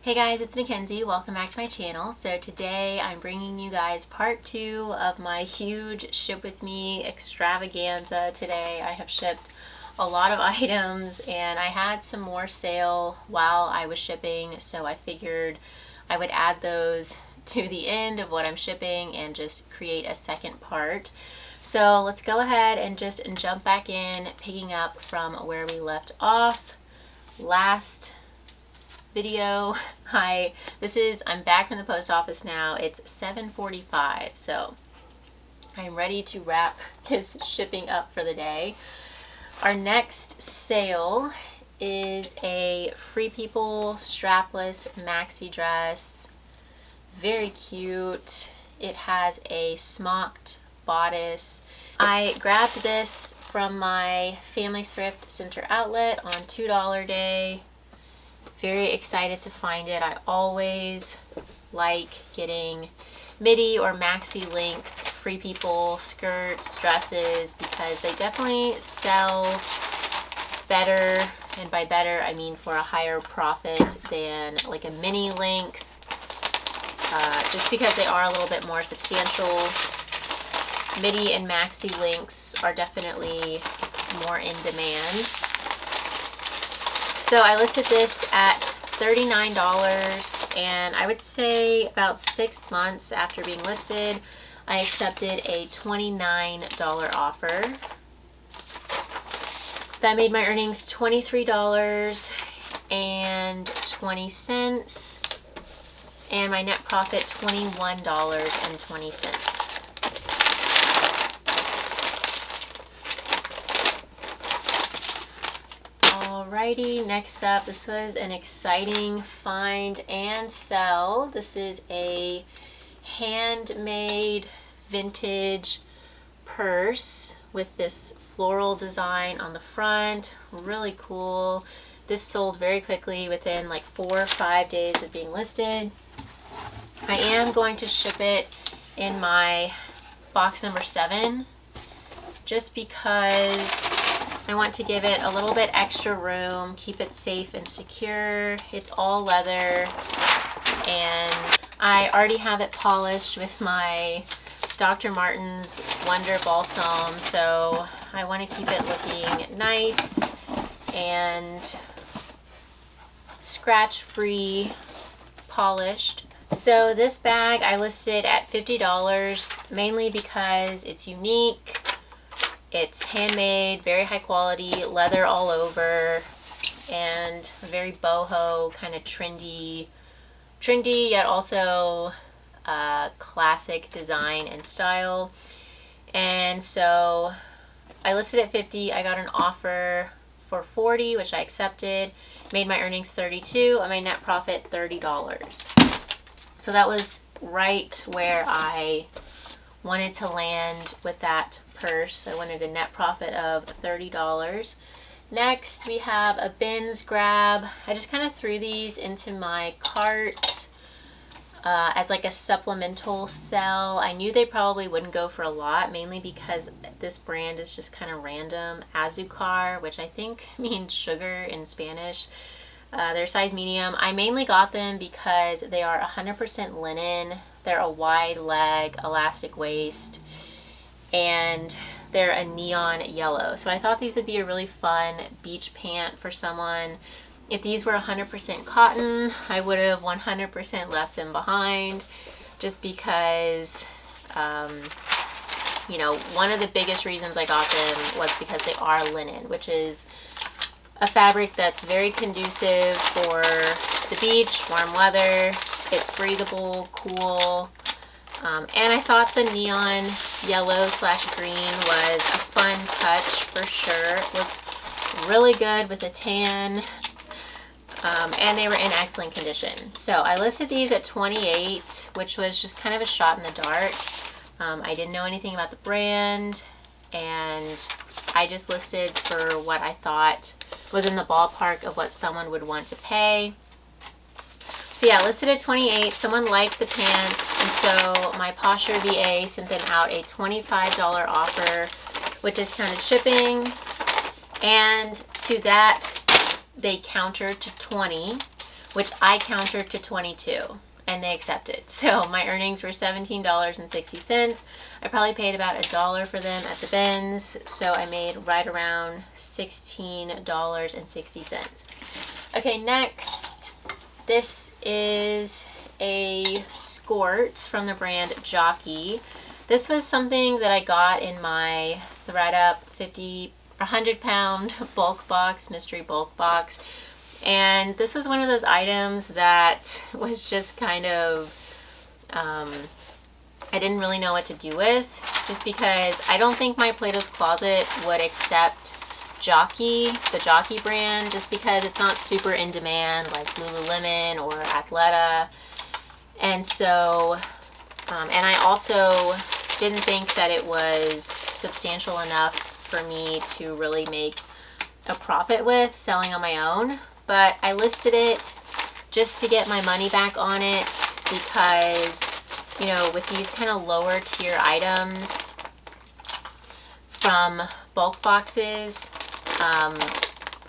Hey guys, it's Mackenzie. Welcome back to my channel. So today I'm bringing you guys part 2 of my huge ship with me extravaganza. Today I have shipped a lot of items and I had some more sale while I was shipping, so I figured I would add those to the end of what I'm shipping and just create a second part. So let's go ahead and just jump back in, picking up from where we left off last video. I'm back from the post office now. It's 7:45, so I'm ready to wrap this shipping up for the day. Our next sale is a Free People strapless maxi dress. Very cute. It has a smocked bodice. I grabbed this from my Family Thrift Center outlet on $2 day. Very excited to find it. I always like getting midi or maxi length Free People skirts, dresses, because they definitely sell better, and by better I mean for a higher profit than like a mini length, just because they are a little bit more substantial. Midi and maxi lengths are definitely more in demand. So I listed this at $39, and I would say about 6 months after being listed, I accepted a $29 offer. That made my earnings $23.20, and my net profit $21.20. Alrighty, next up, this was an exciting find and sell. This is a handmade vintage purse with this floral design on the front. Really cool. This sold very quickly within like 4 or 5 days of being listed. I am going to ship it in my box number 7 just because I want to give it a little bit extra room, keep it safe and secure. It's all leather, and I already have it polished with my Dr. Martens Wonder Balsam, so I want to keep it looking nice and scratch-free, polished. So this bag I listed at $50, mainly because it's unique. It's handmade, very high quality, leather all over, and a very boho, kind of trendy yet also classic design and style. And so I listed at $50. I got an offer for $40, which I accepted. Made my earnings $32 and my net profit $30. So that was right where I wanted to land with that purse. I wanted a net profit of $30. Next, we have a bins grab. I just kind of threw these into my cart as like a supplemental sell. I knew they probably wouldn't go for a lot, mainly because this brand is just kind of random. Azucar, which I think means sugar in Spanish. They're size medium. I mainly got them because they are 100% linen. They're a wide leg, elastic waist, and they're a neon yellow. So I thought these would be a really fun beach pant for someone. If these were 100% cotton, I would have 100% left them behind, just because, you know, one of the biggest reasons I got them was because they are linen, which is a fabric that's very conducive for the beach, warm weather. It's breathable, cool. And I thought the neon yellow / green was a fun touch for sure. It looks really good with a tan. And they were in excellent condition. So I listed these at $28, which was just kind of a shot in the dark. I didn't know anything about the brand, and I just listed for what I thought was in the ballpark of what someone would want to pay. So yeah, listed at $28. Someone liked the pants, and so my Poshmark VA sent them out a $25 offer, with discounted shipping, and to that they countered to $20, which I countered to $22, and they accepted. So my earnings were $17.60. I probably paid about $1 for them at the bins, so I made right around $16.60. Okay, next, this is a skirt from the brand Jockey. This was something that I got in my ThredUp 100-pound bulk box, mystery bulk box. And this was one of those items that was just kind of, I didn't really know what to do with, just because I don't think my Plato's Closet would accept Jockey, the Jockey brand, just because it's not super in demand like Lululemon or Athleta. And so, and I also didn't think that it was substantial enough for me to really make a profit with selling on my own. But I listed it just to get my money back on it because, you know, with these kind of lower tier items from bulk boxes,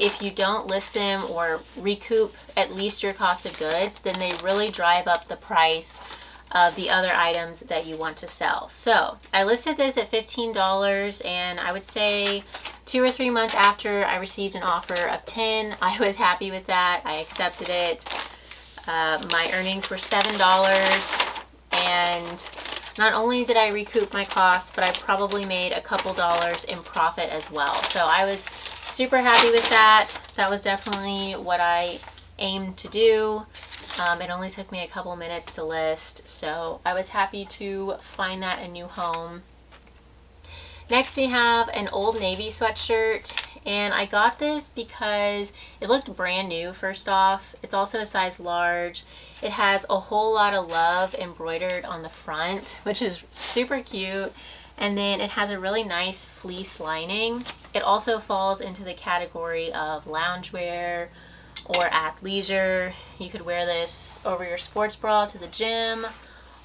if you don't list them or recoup at least your cost of goods, then they really drive up the price of the other items that you want to sell. So I listed this at $15, and I would say 2 or 3 months after I received an offer of $10, I was happy with that. I accepted it. My earnings were $7, and not only did I recoup my costs, but I probably made a couple dollars in profit as well. So I was super happy with that. That was definitely what I aimed to do. It only took me a couple minutes to list, so I was happy to find that a new home. Next we have an Old Navy sweatshirt, and I got this because it looked brand new. First off, it's also a size large. It has a whole lot of love embroidered on the front, which is super cute. And then it has a really nice fleece lining. It also falls into the category of loungewear or athleisure. You could wear this over your sports bra to the gym,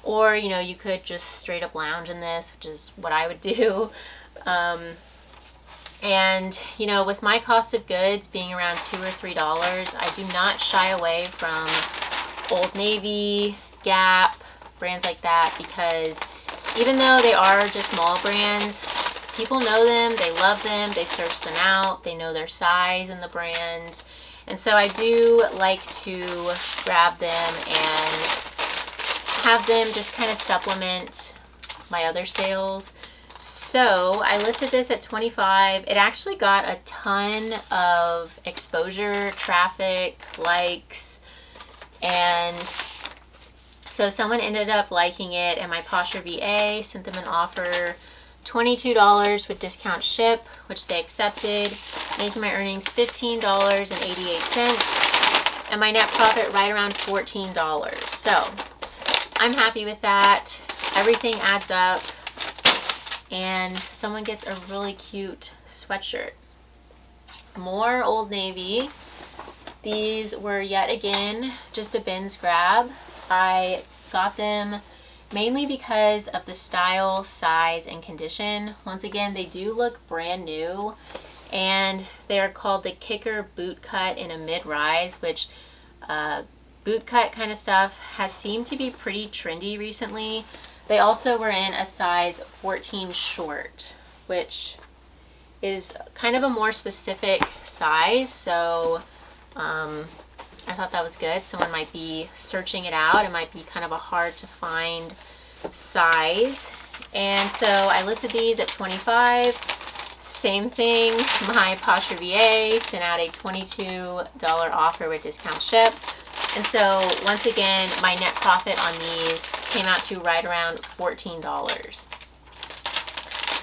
or, you know, you could just straight up lounge in this, which is what I would do. And, you know, with my cost of goods being around $2 or $3, I do not shy away from Old Navy, Gap, brands like that, because even though they are just small brands, people know them, they love them, they search them out, they know their size and the brands. And so I do like to grab them and have them just kind of supplement my other sales. So I listed this at $25. It actually got a ton of exposure, traffic, likes, and so someone ended up liking it, and my Poshmark VA sent them an offer, $22 with discount ship, which they accepted, making my earnings $15.88, and my net profit right around $14. So I'm happy with that. Everything adds up, and someone gets a really cute sweatshirt. More Old Navy. These were yet again just a bins grab. I got them mainly because of the style, size, and condition. Once again, they do look brand new, and they are called the Kicker boot cut in a mid-rise, which boot cut kind of stuff has seemed to be pretty trendy recently. They also were in a size 14 short, which is kind of a more specific size, so I thought that was good. Someone might be searching it out. It might be kind of a hard to find size. And so I listed these at $25. Same thing, my Poshmark VA sent out a $22 offer with discount ship. And so once again, my net profit on these came out to right around $14.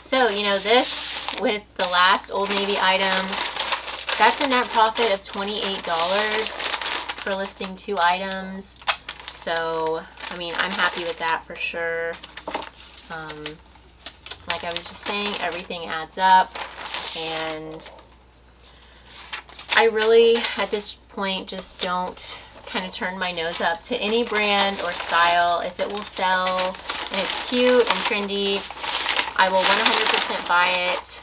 So, you know, this with the last Old Navy item, that's a net profit of $28 for listing 2 items. So, I mean, I'm happy with that for sure. Like I was just saying, everything adds up, and I really, at this point, just don't kind of turn my nose up to any brand or style. If it will sell and it's cute and trendy, I will 100% buy it.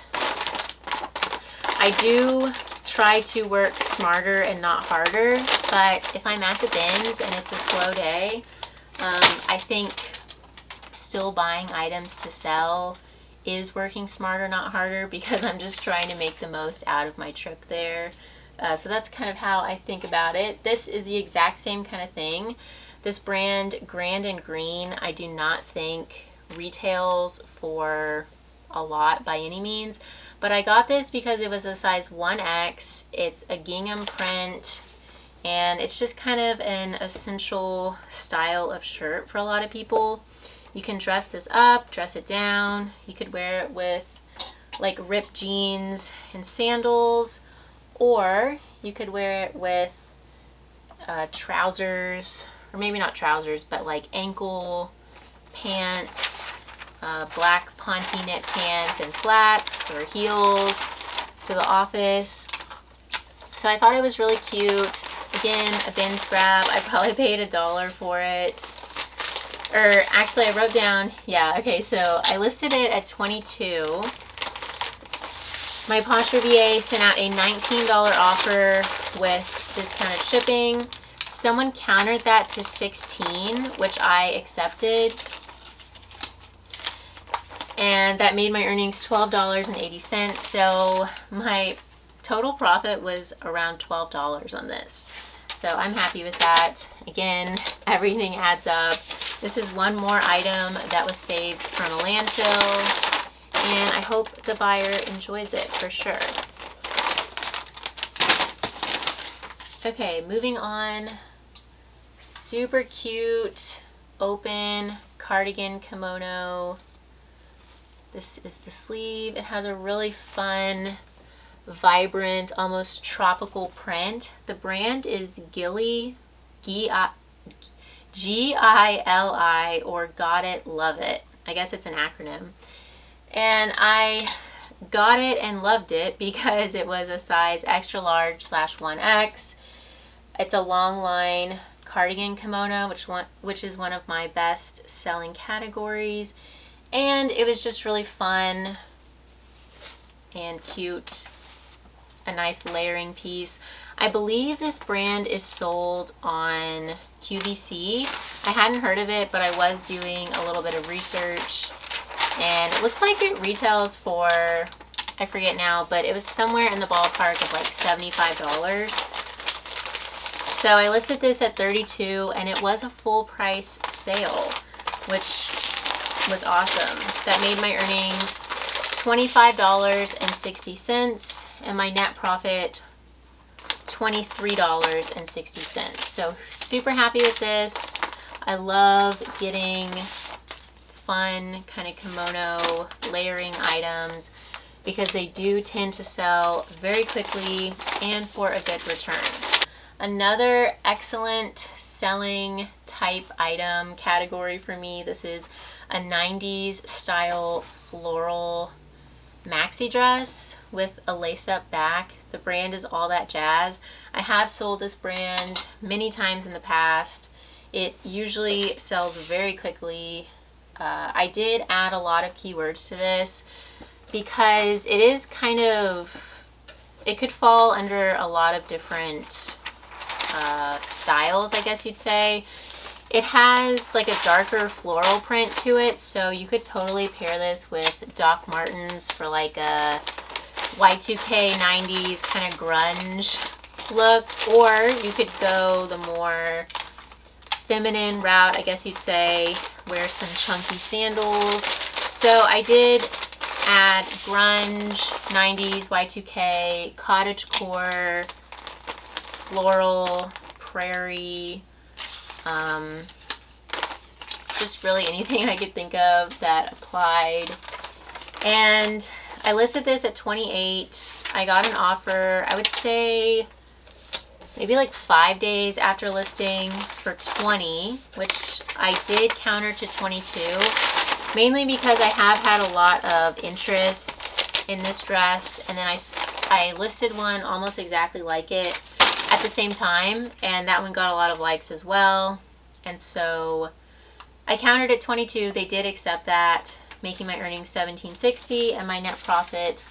I do try to work smarter and not harder. But if I'm at the bins and it's a slow day, I think still buying items to sell is working smarter, not harder, because I'm just trying to make the most out of my trip there. So that's kind of how I think about it. This is the exact same kind of thing. This brand, Grand and Green, I do not think retails for a lot by any means, but I got this because it was a size 1X. It's a gingham print, and it's just kind of an essential style of shirt for a lot of people. You can dress this up, dress it down. You could wear it with like ripped jeans and sandals, or you could wear it with trousers, or maybe not trousers, but like ankle pants, black ponte knit pants and flats or heels to the office. So I thought it was really cute. Again, a bins grab. I probably paid $1 for it. Or actually I wrote down, yeah, okay, so I listed it at $22. My Poshmark VA sent out a $19 offer with discounted shipping. Someone countered that to $16, which I accepted. And that made my earnings $12.80. So my total profit was around $12 on this. So I'm happy with that. Again, everything adds up. This is one more item that was saved from a landfill, and I hope the buyer enjoys it for sure. Okay, moving on. Super cute, open cardigan kimono. This is the sleeve. It has a really fun, vibrant, almost tropical print. The brand is Ghillie, G-I-L-I, or Got It, Love It. I guess it's an acronym. And I got it and loved it because it was a size extra large / 1X. It's a long line cardigan kimono, which is one of my best selling categories. And it was just really fun and cute. A nice layering piece. I believe this brand is sold on QVC. I hadn't heard of it, but I was doing a little bit of research, and it looks like it retails for, I forget now, but it was somewhere in the ballpark of like $75. So I listed this at $32, and it was a full price sale, which was awesome. That made my earnings $25.60, and my net profit $23.60. So super happy with this. I love getting fun kind of kimono layering items because they do tend to sell very quickly and for a good return. Another excellent selling type item category for me. This is a 90s style floral maxi dress with a lace-up back. The brand is All That Jazz. I have sold this brand many times in the past. It usually sells very quickly. I did add a lot of keywords to this because it is kind of, it could fall under a lot of different styles, I guess you'd say. It has like a darker floral print to it, so you could totally pair this with Doc Martens for like a Y2K 90s kind of grunge look, or you could go the more feminine route, I guess you'd say, wear some chunky sandals. So I did add grunge, 90s, Y2K, cottagecore, floral, prairie, just really anything I could think of that applied. And I listed this at $28. I got an offer, I would say maybe like 5 days after listing, for $20, which I did counter to $22, mainly because I have had a lot of interest in this dress, and then I listed one almost exactly like it at the same time, and that one got a lot of likes as well. And so I countered at $22. They did accept that, making my earnings $17.60 and my net profit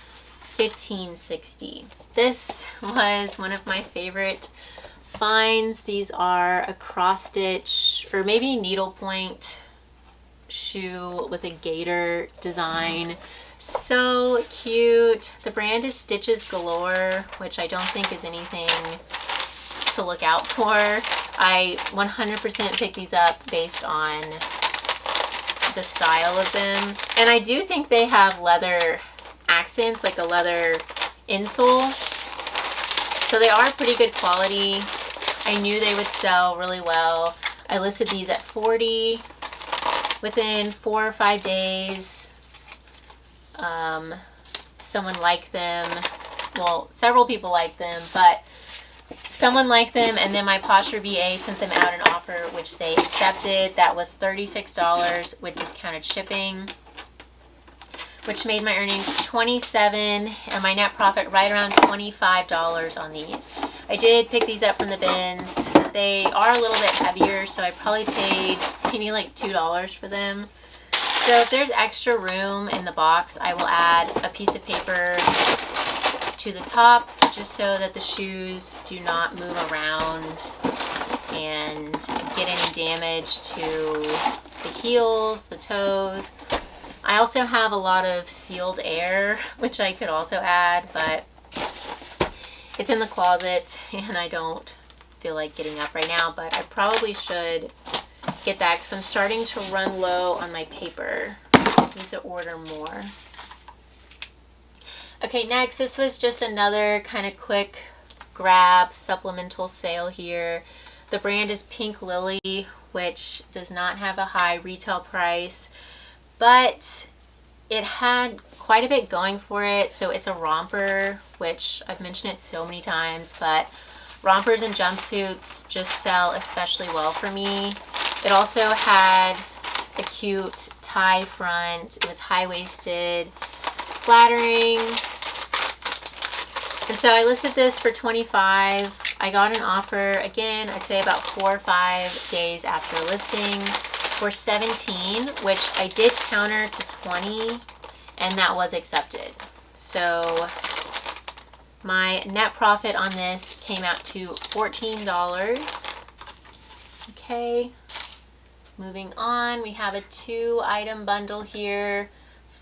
$15.60. This was one of my favorite finds. These are a cross stitch for maybe needlepoint shoe with a gator design. So cute. The brand is Stitches Galore, which I don't think is anything to look out for. I 100% picked these up based on the style of them. And I do think they have leather accents, like a leather insole. So they are pretty good quality. I knew they would sell really well. I listed these at $40. Within 4 or 5 days, someone liked them. Well, several people liked them, but someone liked them, and then my Poshmark VA sent them out an offer, which they accepted. That was $36 with discounted shipping, which made my earnings $27 and my net profit right around $25 on these. I did pick these up from the bins. They are a little bit heavier, so I probably paid maybe like $2 for them. So if there's extra room in the box, I will add a piece of paper to the top just so that the shoes do not move around and get any damage to the heels, the toes. I also have a lot of sealed air, which I could also add, but it's in the closet and I don't feel like getting up right now, but I probably should get that because I'm starting to run low on my paper. I need to order more. Okay, next, this was just another kind of quick grab supplemental sale here. The brand is Pink Lily, which does not have a high retail price, but it had quite a bit going for it. So it's a romper, which I've mentioned it so many times, but rompers and jumpsuits just sell especially well for me. It also had a cute tie front. It was high-waisted, flattering. And so I listed this for $25. I got an offer, again, I'd say about 4 or 5 days after listing, for $17, which I did counter to $20, and that was accepted. So my net profit on this came out to $14. Okay, moving on, we have a 2-item bundle here.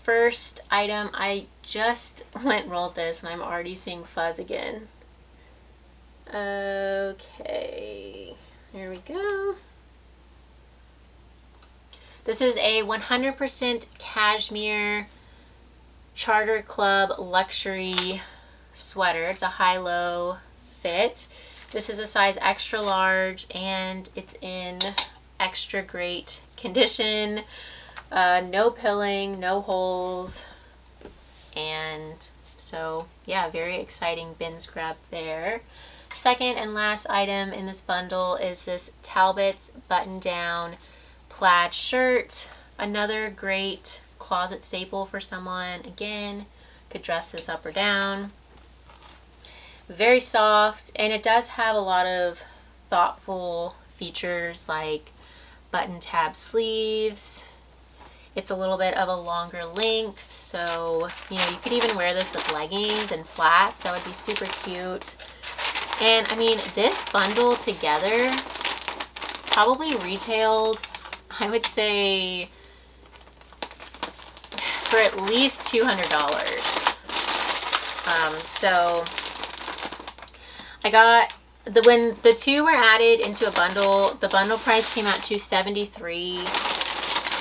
First item, I just lint rolled this and I'm already seeing fuzz again. Okay, here we go. This is a 100% cashmere Charter Club luxury sweater. It's a high-low fit. This is a size extra large and it's in extra great condition. No pilling, no holes, and so yeah, very exciting bins grab there. Second and last item in this bundle is this Talbots button-down plaid shirt. Another great closet staple for someone. Again, could dress this up or down. Very soft, and it does have a lot of thoughtful features like button tab sleeves. It's a little bit of a longer length, so you know, you could even wear this with leggings and flats. That would be super cute. And I mean, this bundle together probably retailed, I would say, for at least $200. So I got when the two were added into a bundle, the bundle price came out to $73,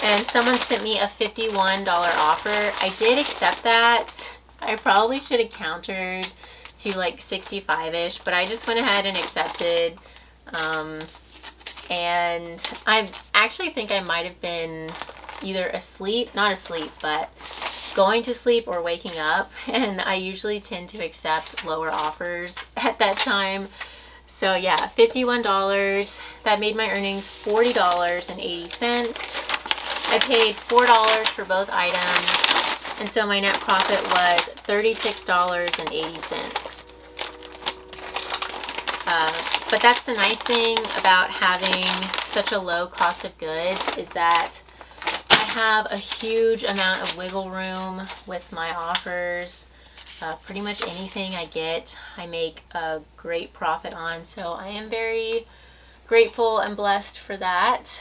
and someone sent me a $51 offer. I did accept that. I probably should have countered to like 65-ish, but I just went ahead and accepted. And I actually think I might have been either asleep, not asleep, but going to sleep or waking up, and I usually tend to accept lower offers at that time. So yeah, $51. That made my earnings $40.80. I paid $4 for both items, and so my net profit was $36.80. But that's the nice thing about having such a low cost of goods, is that I have a huge amount of wiggle room with my offers. Pretty much anything I get, I make a great profit on. So I am very grateful and blessed for that.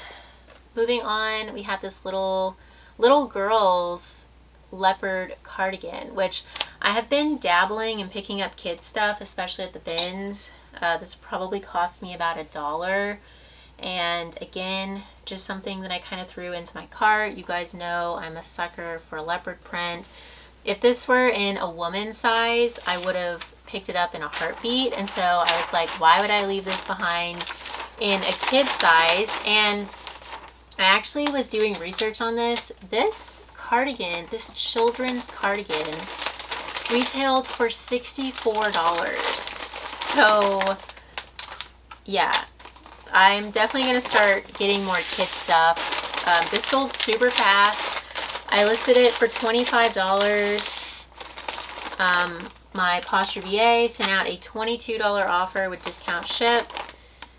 Moving on, we have this little girl's leopard cardigan, which I have been dabbling and picking up kids stuff, especially at the bins. This probably cost me about $1. And again, just something that I kind of threw into my cart. You guys know I'm a sucker for leopard print. If this were in a woman's size, I would have picked it up in a heartbeat. And so I was like, why would I leave this behind in a kid's size? And I actually was doing research on this. This cardigan, this children's cardigan, retailed for $64. So yeah, I'm definitely going to start getting more kids stuff. This sold super fast. I listed it for $25. My Poshmark sent out a $22 offer with discount ship.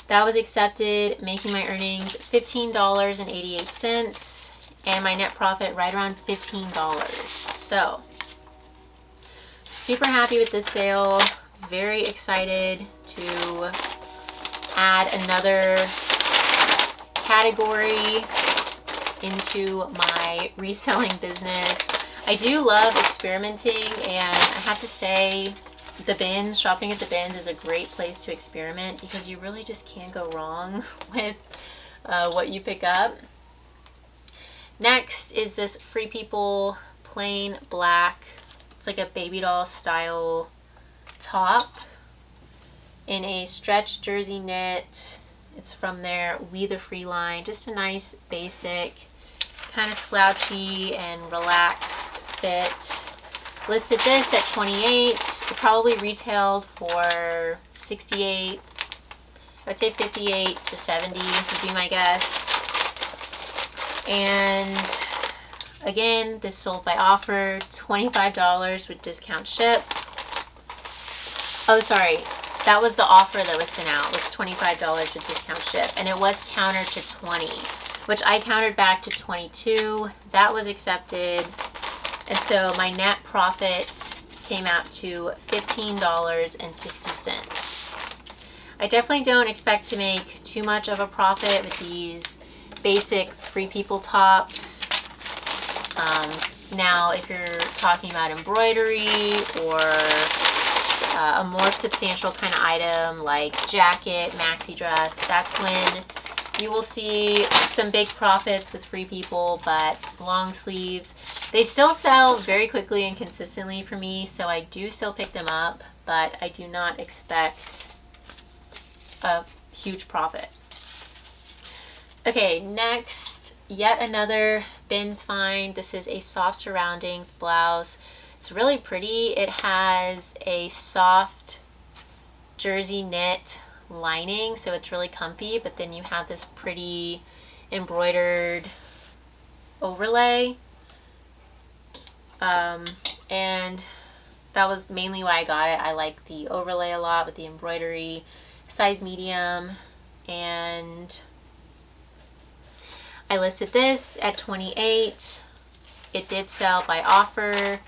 That was accepted, making my earnings $15.88 and my net profit right around $15. So super happy with this sale. Very excited to add another category into my reselling business. I do love experimenting, and I have to say the bins, shopping at the bins is a great place to experiment because you really just can't go wrong with what you pick up. Next is this Free People plain black. It's like a baby doll style top in a stretch jersey knit. It's from their We the Free line. Just a nice basic, kind of slouchy and relaxed fit. Listed this at $28. It probably retailed for $68. I would say $58 to $70 would be my guess. And again, this sold by offer, $25 with discount ship. Oh, sorry. That was the offer that was sent out, was $25 with discount ship, and it was countered to $20, which I countered back to $22. That was accepted, and so my net profit came out to $15.60. I definitely don't expect to make too much of a profit with these basic Free People tops. Now, if you're talking about embroidery or a more substantial kind of item like jacket, maxi dress, that's when you will see some big profits with Free People. But long sleeves, they still sell very quickly and consistently for me, so I do still pick them up, but I do not expect a huge profit. Okay, next, yet another bins find. This is a soft surroundings blouse. It's really pretty. It has a soft jersey knit lining, so it's really comfy, but then you have this pretty embroidered overlay. And that was mainly why I got it. I like the overlay a lot with the embroidery. Size medium, and I listed this at $28. It did sell by offer,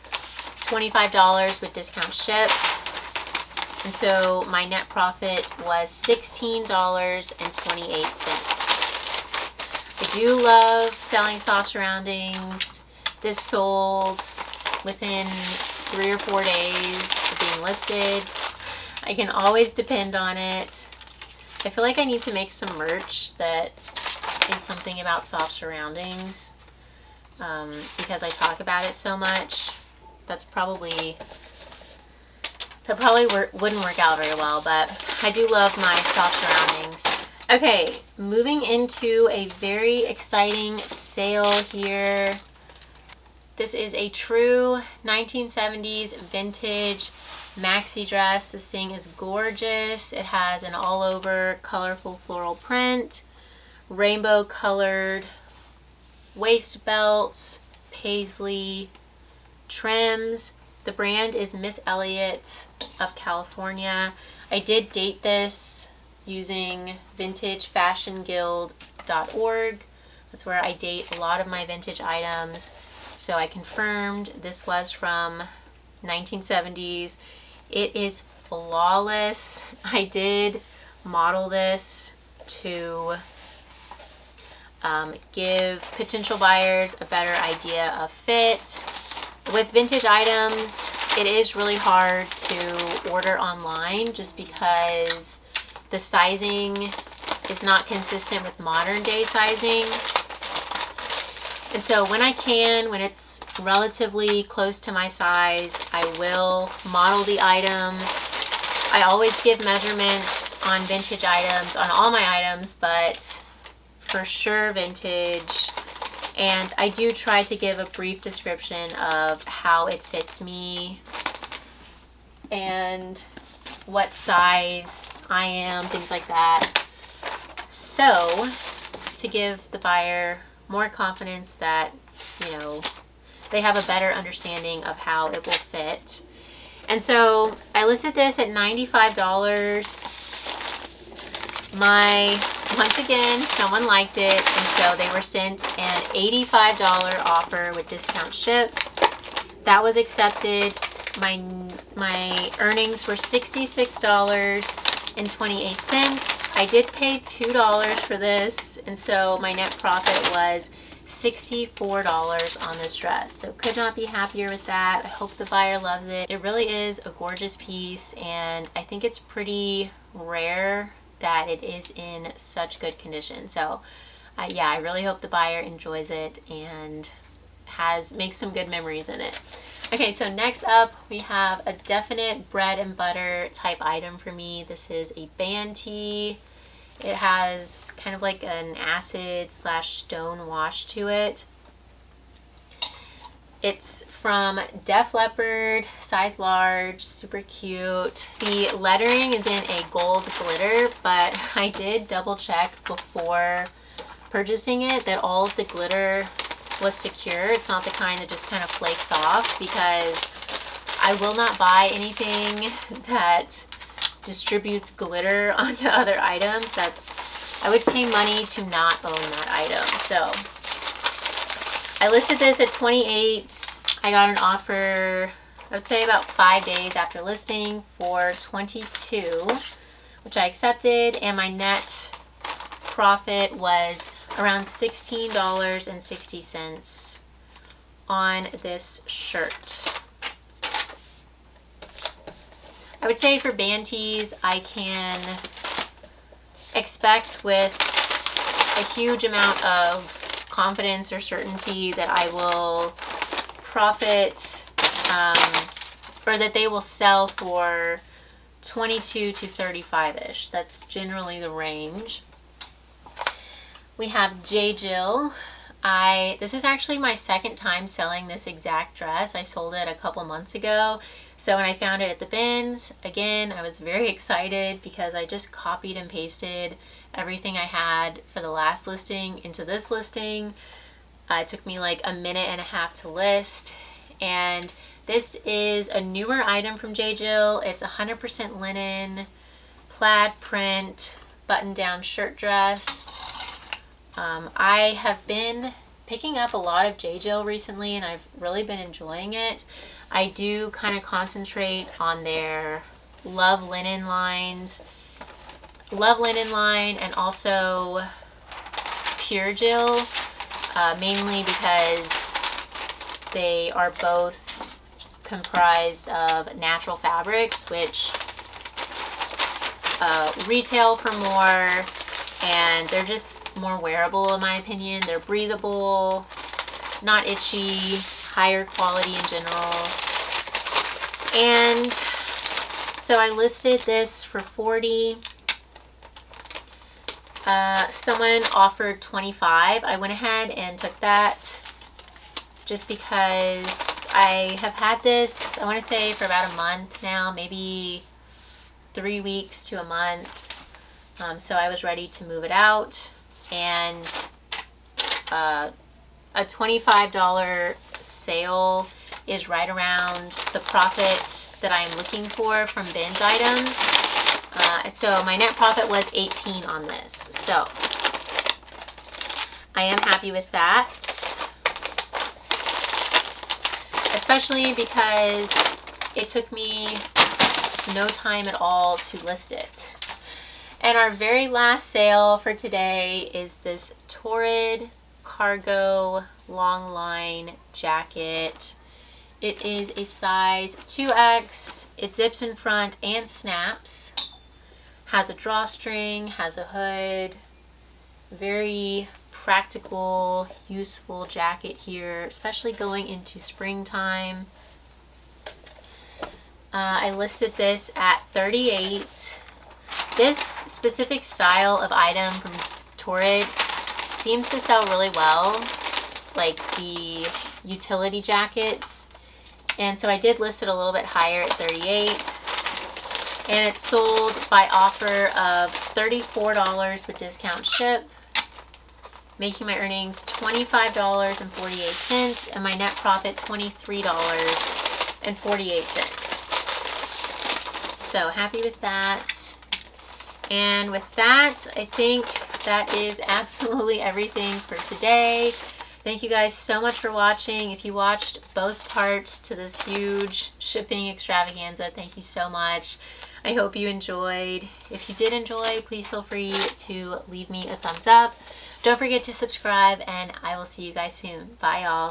$25 with discount ship, and so my net profit was $16.28. I do love selling soft surroundings. This sold within 3 or 4 days of being listed. I can always depend on it. I feel like I need to make some merch that is something about soft surroundings, because I talk about it so much. That probably wouldn't work out very well, but I do love my soft surroundings. Okay, moving into a very exciting sale here. This is a true 1970s vintage maxi dress. This thing is gorgeous. It has an all over colorful floral print, rainbow colored waist belt, paisley trims. The brand is Miss Elliott of California. I did date this using vintagefashionguild.org. That's where I date a lot of my vintage items. So I confirmed this was from 1970s. It is flawless. I did model this to give potential buyers a better idea of fit. With vintage items, it is really hard to order online just because the sizing is not consistent with modern day sizing. And so when I can, when it's relatively close to my size, I will model the item. I always give measurements on vintage items, on all my items, but for sure vintage. And I do try to give a brief description of how it fits me and what size I am, things like that. So to give the buyer more confidence that, you know, they have a better understanding of how it will fit. And so I listed this at $95. Once again, someone liked it, and so they were sent an $85 offer with discount ship. That was accepted. My earnings were $66.28. I did pay $2 for this, and so my net profit was $64 on this dress. So could not be happier with that. I hope the buyer loves it. It really is a gorgeous piece, and I think it's pretty rare that it is in such good condition. So yeah, I really hope the buyer enjoys it and makes some good memories in it. Okay, so next up we have a definite bread and butter type item for me. This is a band tee. It has kind of like an acid / stone wash to it. It's from Leppard, size large, super cute. The lettering is in a gold glitter, but I did double check before purchasing it that all of the glitter was secure. It's not the kind that just kind of flakes off, because I will not buy anything that distributes glitter onto other items. I would pay money to not own that item. So I listed this at $28. I got an offer, I would say about 5 days after listing, for $22, which I accepted, and my net profit was around $16.60 on this shirt. I would say for band tees, I can expect with a huge amount of confidence or certainty that I will profit, or that they will sell for 22 to 35-ish. That's generally the range. We have JJill. This is actually my second time selling this exact dress. I sold it a couple months ago. So when I found it at the bins, again, I was very excited because I just copied and pasted everything I had for the last listing into this listing. It took me like a minute and a half to list. And this is a newer item from JJill. It's 100% linen, plaid print, button-down shirt dress. I have been picking up a lot of JJill recently, and I've really been enjoying it. I do kind of concentrate on their Love Linen line, and also Pure Jill, mainly because they are both comprised of natural fabrics, which retail for more, and they're just more wearable in my opinion. They're breathable, not itchy, higher quality in general. And so I listed this for $40. Someone offered $25. I went ahead and took that just because I have had this, I want to say, for about a month now, maybe 3 weeks to a month. So I was ready to move it out, and a $25 sale is right around the profit that I am looking for from bins items. And so my net profit was $18 on this. So I am happy with that, especially because it took me no time at all to list it. And our very last sale for today is this Torrid cargo long line jacket. It is a size 2X. It zips in front and snaps. Has a drawstring, has a hood. Very practical, useful jacket here, especially going into springtime. I listed this at $38. This specific style of item from Torrid seems to sell really well, like the utility jackets. And so I did list it a little bit higher at $38. And it's sold by offer of $34 with discount ship, making my earnings $25.48 and my net profit $23.48. So happy with that. And with that, I think that is absolutely everything for today. Thank you guys so much for watching. If you watched both parts to this huge shipping extravaganza, thank you so much. I hope you enjoyed. If you did enjoy, please feel free to leave me a thumbs up. Don't forget to subscribe, and I will see you guys soon. Bye, y'all.